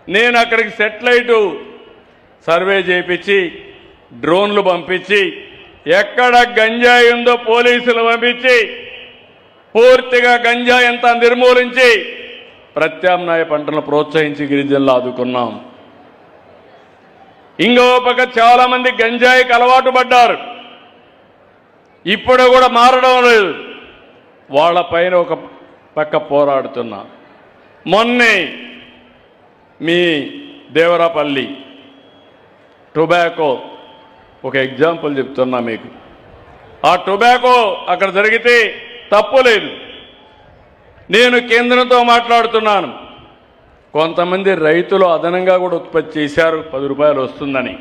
నేను అక్కడికి సెటిలైట్ సర్వే చేయించి, డ్రోన్లు పంపించి, ఎక్కడ గంజాయి ఉందో పోలీసులు పంపించి పూర్తిగా గంజాయి అంతా నిర్మూలించి ప్రత్యామ్నాయ పంటలను ప్రోత్సహించి గిరిజనులు ఆదుకున్నాం. ఇంకో పక్క చాలా మంది గంజాయికి అలవాటు పడ్డారు, ఇప్పుడు కూడా మారడం లేదు. వాళ్ళపైన ఒక పక్క పోరాడుతున్నా. మొన్నే మీ దేవరాపల్లి టొబాకో ఒక ఎగ్జాంపుల్ చెప్తున్నా మీకు. ఆ టొబాకో అక్కడ జరిగితే తప్పు లేదు. నేను కేంద్రంతో మాట్లాడుతున్నాను. కొంతమంది రైతులు అదనంగా కూడా ఉత్పత్తి చేశారు, 10 రూపాయలు వస్తుందని.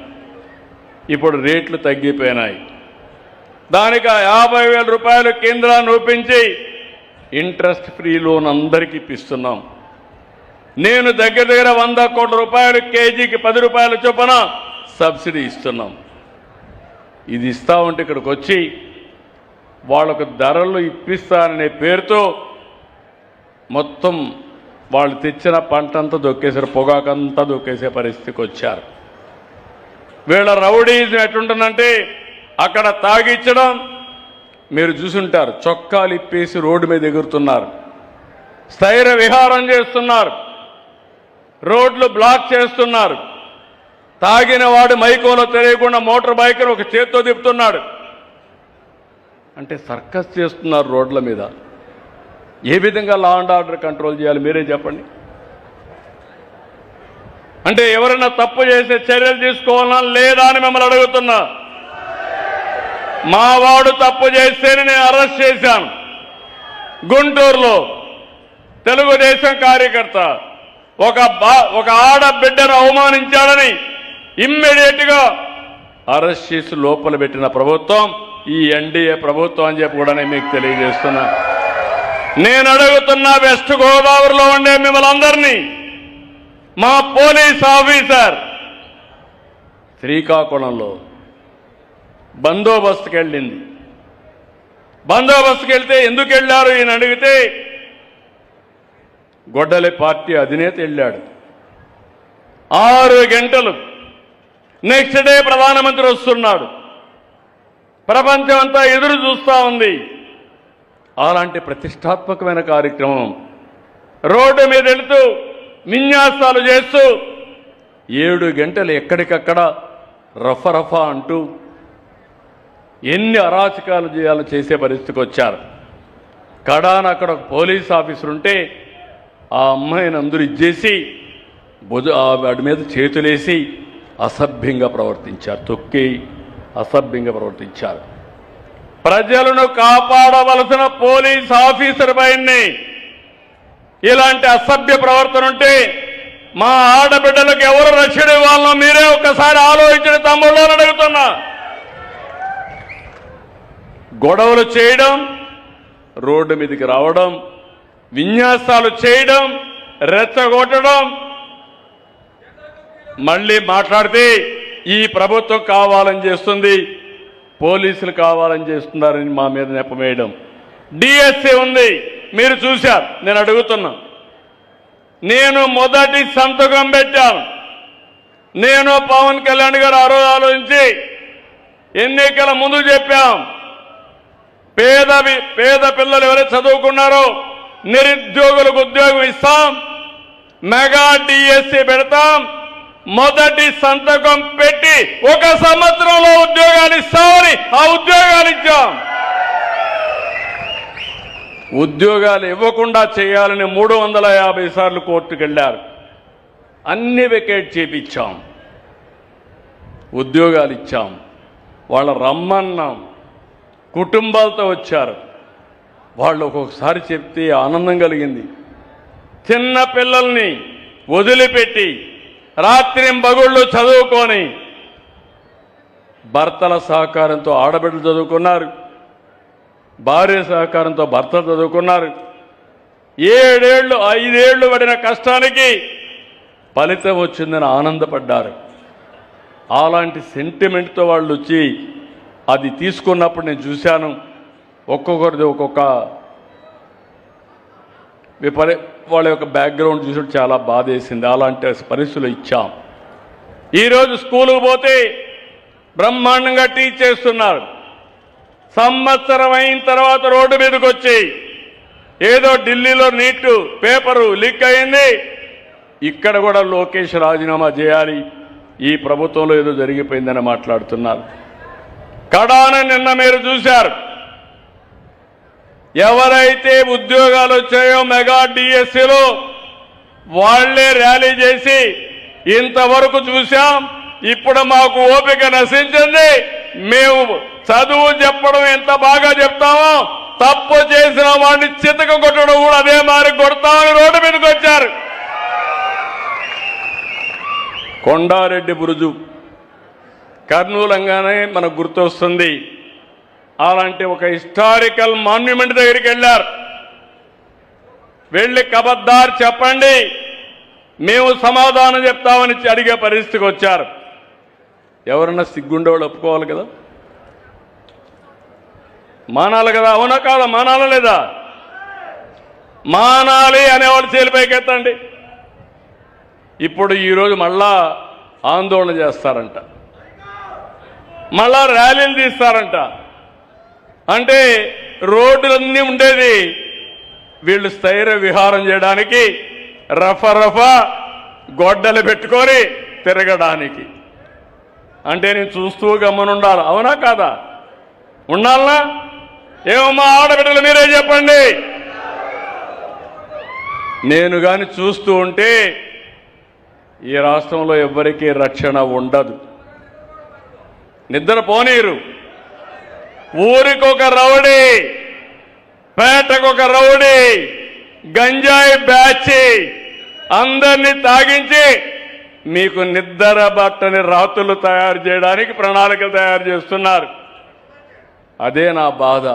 ఇప్పుడు రేట్లు తగ్గిపోయినాయి. దానికి 50,000 రూపాయలు కేంద్రాన్ని ఒప్పించి ఇంట్రెస్ట్ ఫ్రీ లోన్ అందరికీ ఇప్పిస్తున్నాం. నేను దగ్గర 100 కోట్ల రూపాయలు కేజీకి 10 రూపాయల చొప్పున సబ్సిడీ ఇస్తున్నాం. ఇది ఇస్తా ఉంటే ఇక్కడికి వచ్చి వాళ్ళకు ధరలు ఇప్పిస్తాననే పేరుతో మొత్తం వాళ్ళు తెచ్చిన పంటంతా దొక్కేశారు, పొగాకంతా దొక్కేసే పరిస్థితికి వచ్చారు. వీళ్ళ రౌడీజం ఎట్లుంటుందంటే అక్కడ తాగిచ్చడం, మీరు చూసుంటారు, చొక్కాలు ఇప్పేసి రోడ్డు మీద ఎగురుతున్నారు, స్థైర్య విహారం చేస్తున్నారు, రోడ్లు బ్లాక్ చేస్తున్నారు. తాగిన వాడు మైకోలో తెలియకుండా మోటార్ బైక్ను ఒక చేత్తో తిప్పుతున్నాడు. అంటే సర్కస్ చేస్తున్నారు రోడ్ల మీద. ఏ విధంగా లా అండ్ ఆర్డర్ కంట్రోల్ చేయాలి మీరే చెప్పండి. అంటే ఎవరైనా తప్పు చేసే చర్యలు తీసుకోవాలా లేదా అని మిమ్మల్ని అడుగుతున్నా. మా వాడు తప్పు చేస్తేనే నేను అరెస్ట్ చేశాను. గుంటూరులో తెలుగుదేశం కార్యకర్త ఒక ఆడబిడ్డను అవమానించాడని ఇమ్మీడియట్ గా అరెస్ట్ చేసి లోపల పెట్టిన ప్రభుత్వం ఈ ఎన్డీఏ ప్రభుత్వం అని చెప్పి కూడా మీకు తెలియజేస్తున్నా. నేను అడుగుతున్నా, వెస్ట్ గోదావరిలో ఉండే మిమ్మల్ని అందరినీ, మా పోలీస్ ఆఫీసర్ శ్రీకాకుళంలో బందోబస్తుకి వెళ్ళింది. బందోబస్తుకి వెళ్తే ఎందుకు వెళ్ళారు ఈయన అడిగితే గొడ్డలి పార్టీ అధినేత వెళ్ళాడు. 6 గంటలు. నెక్స్ట్ డే ప్రధానమంత్రి వస్తున్నాడు. ప్రపంచం అంతా ఎదురు చూస్తూ ఉంది. అలాంటి ప్రతిష్టాత్మకమైన కార్యక్రమం రోడ్డు మీద వెళుతూ విన్యాసాలు చేస్తూ 7 గంటలు ఎక్కడికక్కడ రఫా అంటూ ఎన్ని అరాచకాలు చేయాలో చేసే పరిస్థితికి వచ్చారు. కడాన అక్కడ ఒక పోలీస్ ఆఫీసర్ ఉంటే ఆ అమ్మాయిని అందరూ ఇచ్చేసి వాడి మీద చేతులేసి అసభ్యంగా ప్రవర్తించారు, తొక్కి అసభ్యంగా ప్రవర్తించారు. ప్రజలను కాపాడవలసిన పోలీస్ ఆఫీసర్ పైనే ఇలాంటి అసభ్య ప్రవర్తన ఉంటే మా ఆడబిడ్డలకు ఎవరు రక్షణ ఇవ్వాలనో మీరే ఒక్కసారి ఆలోచించిన తమ్ముళ్ళు అడుగుతున్నా. గొడవలు చేయడం, రోడ్డు మీదకి రావడం, విన్యాసాలు చేయడం, రెచ్చగొట్టడం, మళ్ళీ మాట్లాడితే ఈ ప్రభుత్వం కావాలని చేస్తుంది, పోలీసులు కావాలని చేస్తున్నారని మా మీద నెపమేయడం. డిఎస్సీ ఉంది, మీరు చూశారు. నేను అడుగుతున్నా, నేను మొదటి సంతకం పెట్టాను. నేను పవన్ కళ్యాణ్ గారు ఆ రోజు ఆలోచించి ఎన్నికల ముందు చెప్పాం, పేద పిల్లలు ఎవరైతే చదువుకున్నారో నిరుద్యోగులకు ఉద్యోగం ఇస్తాం, మెగా డిఎస్సీ పెడతాం. మొదటి సంతకం పెట్టి 1 సంవత్సరంలో ఉద్యోగాలు ఇస్తామని ఆ ఉద్యోగాలు ఇచ్చాం. ఉద్యోగాలు ఇవ్వకుండా చేయాలని 350 సార్లు కోర్టుకు వెళ్ళారు. అన్ని వెకేట్ చేపించాం, ఉద్యోగాలు ఇచ్చాం. వాళ్ళ రమ్మన్నాం, కుటుంబాలతో వచ్చారు. వాళ్ళు ఒక్కొక్కసారి చెప్తే ఆనందం కలిగింది. చిన్న పిల్లల్ని వదిలిపెట్టి రాత్రింబగళ్ళు చదువుకొని భర్తల సహకారంతో ఆడబిడ్డలు చదువుకున్నారు, భార్య సహకారంతో భర్తలు చదువుకున్నారు. 7 ఏళ్ళు 5 ఏళ్ళు పడిన కష్టానికి ఫలితం వచ్చిందని ఆనందపడ్డారు. అలాంటి సెంటిమెంట్తో వాళ్ళు వచ్చి అది తీసుకున్నప్పుడు నేను చూశాను. ఒక్కొక్కరిది ఒక్కొక్క వాళ్ళ యొక్క బ్యాక్గ్రౌండ్ చూసి చాలా బాధ వేసింది. అలాంటి పరిస్థితులు ఇచ్చాం. ఈరోజు స్కూలుకు పోతే బ్రహ్మాండంగా టీచ్ చేస్తున్నారు. సంవత్సరం అయిన తర్వాత రోడ్డు మీదకి వచ్చి ఏదో ఢిల్లీలో నీట్ పేపరు లీక్ అయింది, ఇక్కడ కూడా లోకేష్ రాజీనామా చేయాలి, ఈ ప్రభుత్వంలో ఏదో జరిగిపోయిందని మాట్లాడుతున్నారు. కడాన నిన్న మీరు చూశారు, ఎవరైతే ఉద్యోగాలు వచ్చాయో మెగా డిఎస్సీలో వాళ్లే ర్యాలీ చేసి ఇంతవరకు చూశాం, ఇప్పుడు మాకు ఓపిక నశించింది, మేము చదువు చెప్పడం ఎంత బాగా చెప్తామో తప్పు చేసిన వాడిని చితక కొట్టడం కూడా అదే మారి కొడతామని రోడ్డు మీదకి వచ్చారు. కొండారెడ్డి బురుజు కర్నూలంగానే మనకు గుర్తొస్తుంది. అలాంటి ఒక హిస్టారికల్ మాన్యుమెంట్ దగ్గరికి వెళ్ళారు. వెళ్ళి కబద్దార్ చెప్పండి, మేము సమాధానం చెప్తామని అడిగే పరిస్థితికి వచ్చారు. ఎవరన్నా సిగ్గుండేవాళ్ళు ఒప్పుకోవాలి కదా, మానాలి కదా, అవునా కాదా, మానాలా లేదా? మానాలి అనేవాళ్ళు చేలిపైకెత్తండి. ఇప్పుడు ఈరోజు మళ్ళా ఆందోళన చేస్తారంట, మళ్ళా ర్యాలీలు తీస్తారంట. అంటే రోడ్లన్నీ ఉండేది వీళ్ళు స్థైర్య విహారం చేయడానికి, రఫా గొడ్డలు పెట్టుకొని తిరగడానికి. అంటే నేను చూస్తూ గమ్మనుండాలి, అవునా కాదా? ఉండాలనా? ఏమమ్మా ఆడబిడ్డలు మీరే చెప్పండి. నేను కానీ చూస్తూ ఉంటే ఈ రాష్ట్రంలో ఎవ్వరికీ రక్షణ ఉండదు. నిద్రపోనీరు. ఊరికొక రౌడీ, పేటకొక రౌడీ, గంజాయి బ్యాచ్ అందరినీ తాగించి మీకు నిద్ర బట్టని రాత్రులు తయారు చేయడానికి ప్రణాళికలు తయారు చేస్తున్నారు. అదే నా బాధ.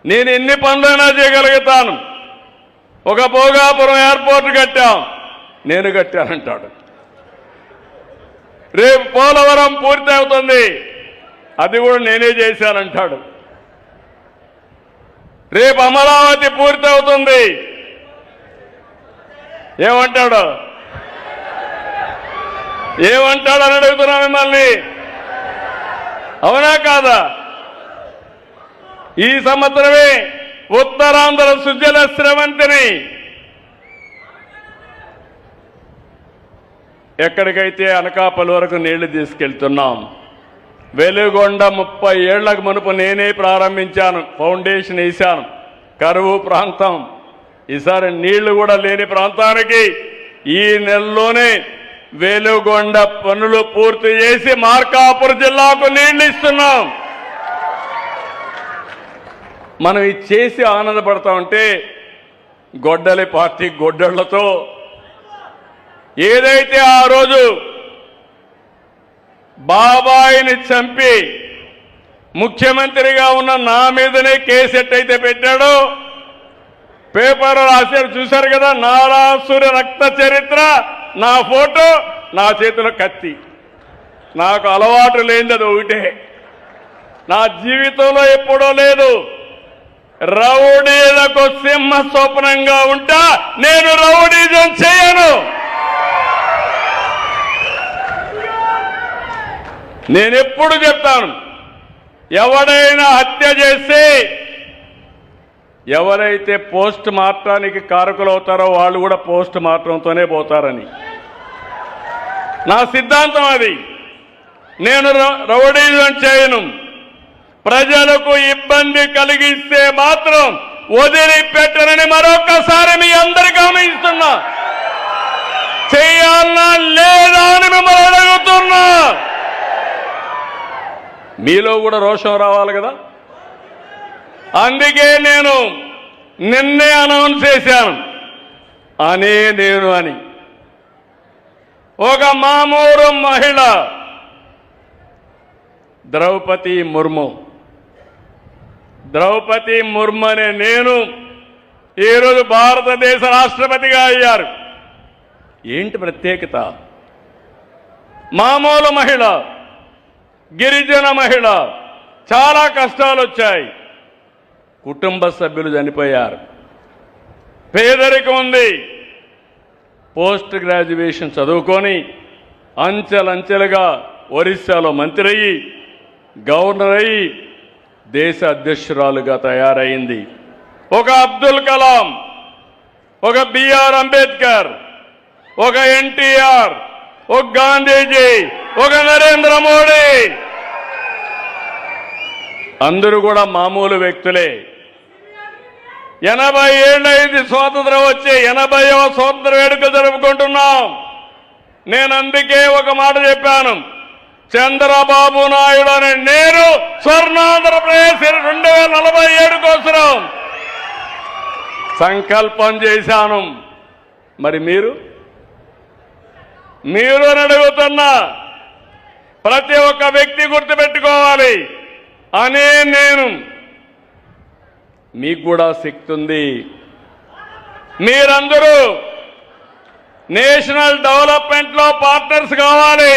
నేను ఎన్ని పనులైనా చేయగలుగుతాను. ఒక భోగాపురం ఎయిర్పోర్ట్ కట్టాం, నేను కట్టానంటాడు. రేపు పోలవరం పూర్తి అవుతుంది, అది కూడా నేనే చేశానంటాడు. రేపు అమరావతి పూర్తి అవుతుంది, ఏమంటాడు అని అడుగుతున్నా మిమ్మల్ని, అవునా కాదా? ఈ సంవత్సరమే ఉత్తరాంధ్ర సుజల స్రవంతిని ఎక్కడికైతే అనకాపల్లి వరకు నీళ్లు తీసుకెళ్తున్నాం. వెలుగొండ 30 ఏళ్లకు మునుపు నేనే ప్రారంభించాను, ఫౌండేషన్ వేశాను. కరువు ప్రాంతం, ఈసారి నీళ్లు కూడా లేని ప్రాంతానికి ఈ నెలలోనే వెలుగొండ పనులు పూర్తి చేసి మార్కాపురం జిల్లాకు నీళ్లు ఇస్తున్నాం. మనం ఇది చేసి ఆనందపడతా ఉంటే గొడ్డలి పార్టీ గొడ్డళ్లతో ఏదైతే ఆ రోజు బాబాయిని చంపి ముఖ్యమంత్రిగా ఉన్న నా మీదనే కేసు ఎట్టయితే పెట్టాడో, పేపర్ రాశారు చూశారు కదా, నారాసుర రక్త చరిత్ర, నా ఫోటో, నా చేతిలో కత్తి. నాకు అలవాటు లేనిది అది ఒకటే, నా జీవితంలో ఎప్పుడో లేదు. రౌడీలకు సింహ స్వప్నంగా ఉంటా, నేను రౌడీజం చేయను. నేనెప్పుడు చెప్తాను, ఎవడైనా హత్య చేస్తే ఎవరైతే పోస్ట్ మార్టానికి కారకులు అవుతారో వాళ్ళు కూడా పోస్ట్ మార్టంతోనే పోతారని నా సిద్ధాంతం. అది నేను రౌడీజం చేయను. ప్రజలకు ఇబ్బంది కలిగిస్తే మాత్రం వదిలిపెట్టనని మరొకసారి మీ అందరికీ గమనిస్తున్నా. చేయాలన్నా లేదా అని మిమ్మల్ని అడుగుతున్నా. మీలో కూడా రోషం రావాలి కదా. అందుకే నేను నిన్నే అనౌన్స్ చేశాను, నేను అని. ఒక మామూలు మహిళ ద్రౌపది ముర్ము అనే నేను ఈరోజు భారతదేశ రాష్ట్రపతిగా అయ్యారు. ఏంటి ప్రత్యేకత? మామూలు మహిళ, గిరిజన మహిళ, చాలా కష్టాలు వచ్చాయి, కుటుంబ సభ్యులు చనిపోయారు, పేదరికం ఉంది. పోస్ట్ గ్రాడ్యుయేషన్ చదువుకొని అంచెలంచెలుగా ఒరిస్సాలో మంత్రి అయ్యి, గవర్నర్ అయ్యి, దేశ అధ్యక్షురాలుగా తయారైంది. ఒక అబ్దుల్ కలాం, ఒక బిఆర్ అంబేద్కర్, ఒక ఎన్టీఆర్, ఒక గాంధీజీ, ఒక నరేంద్ర మోడీ, అందరూ కూడా మామూలు వ్యక్తులే. 80 ఏళ్ళైంది స్వాతంత్రం వచ్చి, 80వ స్వాతంత్ర వేడుక జరుపుకుంటున్నాం. నేను అందుకే ఒక మాట చెప్పాను, చంద్రబాబు నాయుడు అనే నేను స్వర్ణాంధ్రప్రదేశ్ 2047 కోసం సంకల్పం చేశాను. మరి మీరు అడుగుతున్నా, ప్రతి ఒక్క వ్యక్తి గుర్తుపెట్టుకోవాలి, నేను మీకు కూడా శక్తి ఉంది. మీరందరూ నేషనల్ డెవలప్మెంట్లో పార్ట్నర్స్ కావాలి,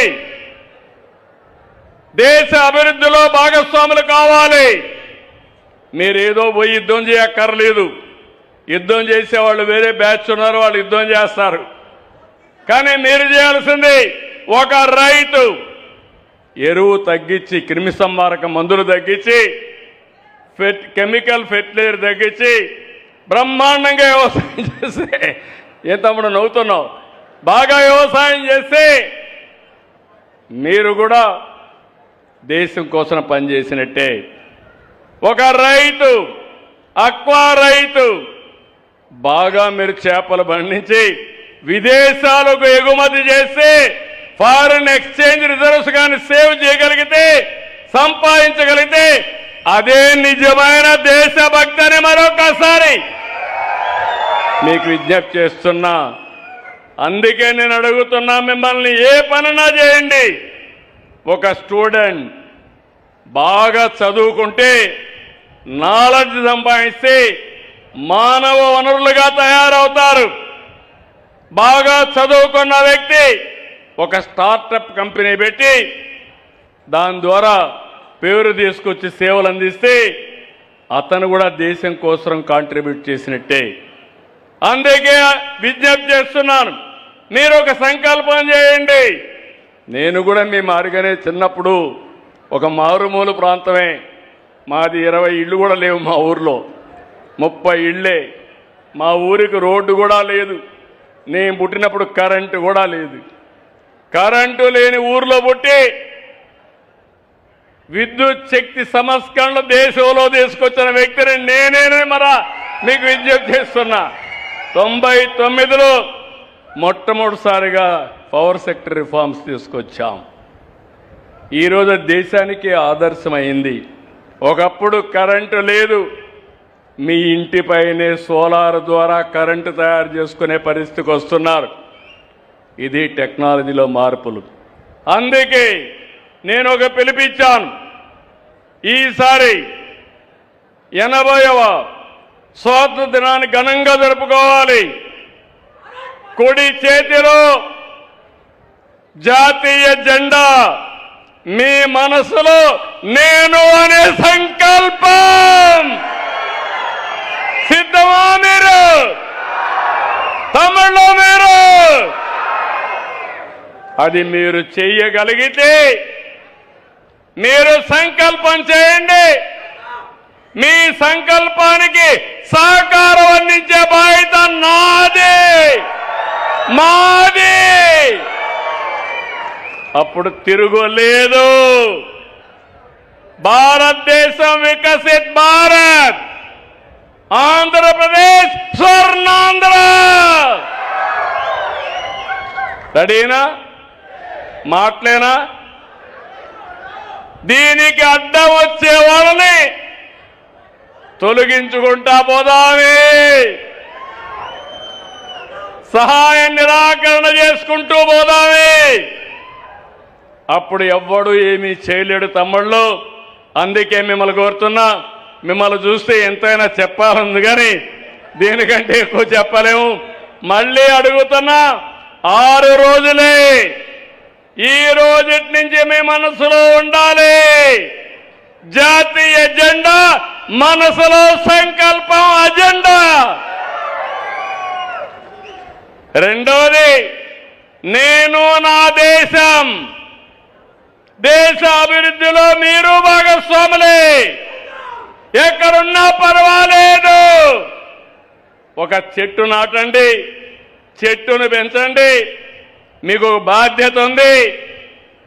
దేశ అభివృద్ధిలో భాగస్వాములు కావాలి. మీరేదో పోయి యుద్ధం చేయక్కర్లేదు. యుద్ధం చేసేవాళ్ళు వేరే బ్యాచ్ ఉన్నారు, వాళ్ళు యుద్ధం చేస్తారు. కానీ మీరు చేయాల్సింది ఒక రైతు ఎరువు తగ్గించి, క్రిమి సంహారక మందులు తగ్గించి, కెమికల్ ఫెర్టిలైజర్ తగ్గించి బ్రహ్మాండంగా వ్యవసాయం చేస్తే, ఏ తమ్ముడు నవ్వుతున్నావు, బాగా వ్యవసాయం చేస్తే మీరు కూడా దేశం కోసం పనిచేసినట్టే. ఒక రైతు, అక్వా రైతు బాగా మీరు చేపలు పండించి విదేశాలకు ఎగుమతి చేస్తే ఫారిన్ ఎక్స్చేంజ్ రిజర్వ్స్ కానీ సేవ్ చేయగలిగితే, సంపాదించగలిగితే అదే నిజమైన దేశభక్తి అని మరొకసారి మీకు విజ్ఞప్తి చేస్తున్నా. అందుకే నేను అడుగుతున్నా మిమ్మల్ని, ఏ పనైనా చేయండి. ఒక స్టూడెంట్ బాగా చదువుకుంటే, నాలెడ్జ్ సంపాదిస్తే మానవ వనరులుగా తయారవుతారు. బాగా చదువుకున్న వ్యక్తి ఒక స్టార్టప్ కంపెనీ పెట్టి దాని ద్వారా పేరు తీసుకొచ్చి సేవలు అందిస్తే అతను కూడా దేశం కోసం కాంట్రిబ్యూట్ చేసినట్టే. అందుకే విజ్ఞప్తి చేస్తున్నాను, మీరు ఒక సంకల్పం చేయండి. నేను కూడా మీ మారిగానే చిన్నప్పుడు ఒక మారుమూల ప్రాంతమే మాది, 20 ఇళ్ళు కూడా లేవు మా ఊర్లో, 30 ఇళ్ళే. మా ఊరికి రోడ్డు కూడా లేదు. నేను పుట్టినప్పుడు కరెంటు కూడా లేదు. కరెంటు లేని ఊర్లో పుట్టి విద్యుత్ శక్తి సంస్కరణలు దేశంలో తీసుకొచ్చిన వ్యక్తిని నేనే మీకు విజ్ఞప్తి చేస్తున్నా. 99లో మొట్టమొదటిసారిగా పవర్ సెక్టర్ రిఫార్మ్స్ తీసుకొచ్చాం. ఈరోజు దేశానికి ఆదర్శమైంది. ఒకప్పుడు కరెంటు లేదు, మీ ఇంటిపైనే సోలార్ ద్వారా కరెంటు తయారు చేసుకునే పరిస్థితికి వస్తున్నారు. ఇది టెక్నాలజీలో మార్పులు. అందుకే నేను ఒక పిలిపించాను. ఈసారి 80వ స్వాతంత్ర దినాన్ని ఘనంగా జరుపుకోవాలి. కుడి చేతిలో జాతీయ జెండా, మీ మనసులో నేను అనే సంకల్పం. సిద్ధమా మీరు? తమిళలో మీరు అది మీరు చెయ్యగలిగితే, మీరు సంకల్పం చేయండి. మీ సంకల్పానికి సహకారం అందించే బాధ్యత నాది, మాది. అప్పుడు తిరుగులేదు. భారతదేశం వికసిత్ భారత్, ఆంధ్రప్రదేశ్ స్వర్ణాంధ్ర. రెడీనా? మాటలేనా? దీనికి అడ్డం వచ్చే వాళ్ళని తొలగించుకుంటా పోదామే, సహాయ నిరాకరణ చేసుకుంటూ పోదామే. అప్పుడు ఎవ్వడు ఏమీ చేయలేడు తమ్ముళ్ళు. అందుకే మిమ్మల్ని కోరుతున్నా, మిమ్మల్ని చూస్తే ఎంతైనా చెప్పాలంది కానీ దీనికంటే ఎక్కువ చెప్పలేము. మళ్ళీ అడుగుతున్నా, 6 రోజులే. ఈ రోజుటి నుంచి మీ మనసులో ఉండాలి జాతీయ జెండా, మనసులో సంకల్పం, అజెండా. రెండవది, నేను నా దేశం, దేశ అభివృద్ధిలో మీరు భాగస్వాములే. ఎక్కడున్నా పర్వాలేదు. ఒక చెట్టు నాటండి, చెట్టును పెంచండి. మీకు బాధ్యత ఉంది.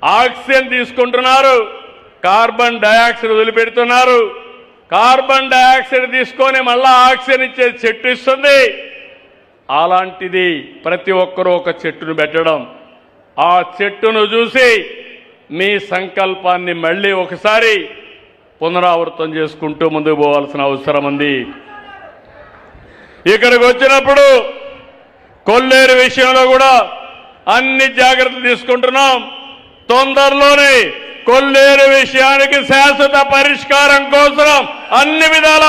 ఆక్సిజన్ తీసుకుంటున్నారు, కార్బన్ డయాక్సైడ్ వదిలిపెడుతున్నారు. కార్బన్ డయాక్సైడ్ తీసుకొని మళ్ళా ఆక్సిజన్ ఇచ్చే చెట్టు ఇస్తుంది. అలాంటిది ప్రతి ఒక్కరూ ఒక చెట్టును పెట్టడం, ఆ చెట్టును చూసి మీ సంకల్పాన్ని మళ్ళీ ఒకసారి పునరావృతం చేసుకుంటూ ముందుకు పోవాల్సిన అవసరం ఉంది. ఇక్కడికి వచ్చినప్పుడు కొల్లేరు విషయంలో కూడా అన్ని జాగ్రత్తలు తీసుకుంటున్నాం. తొందరలోనే కొల్లేరు విషయానికి శాశ్వత పరిష్కారం కోసం అన్ని విధాల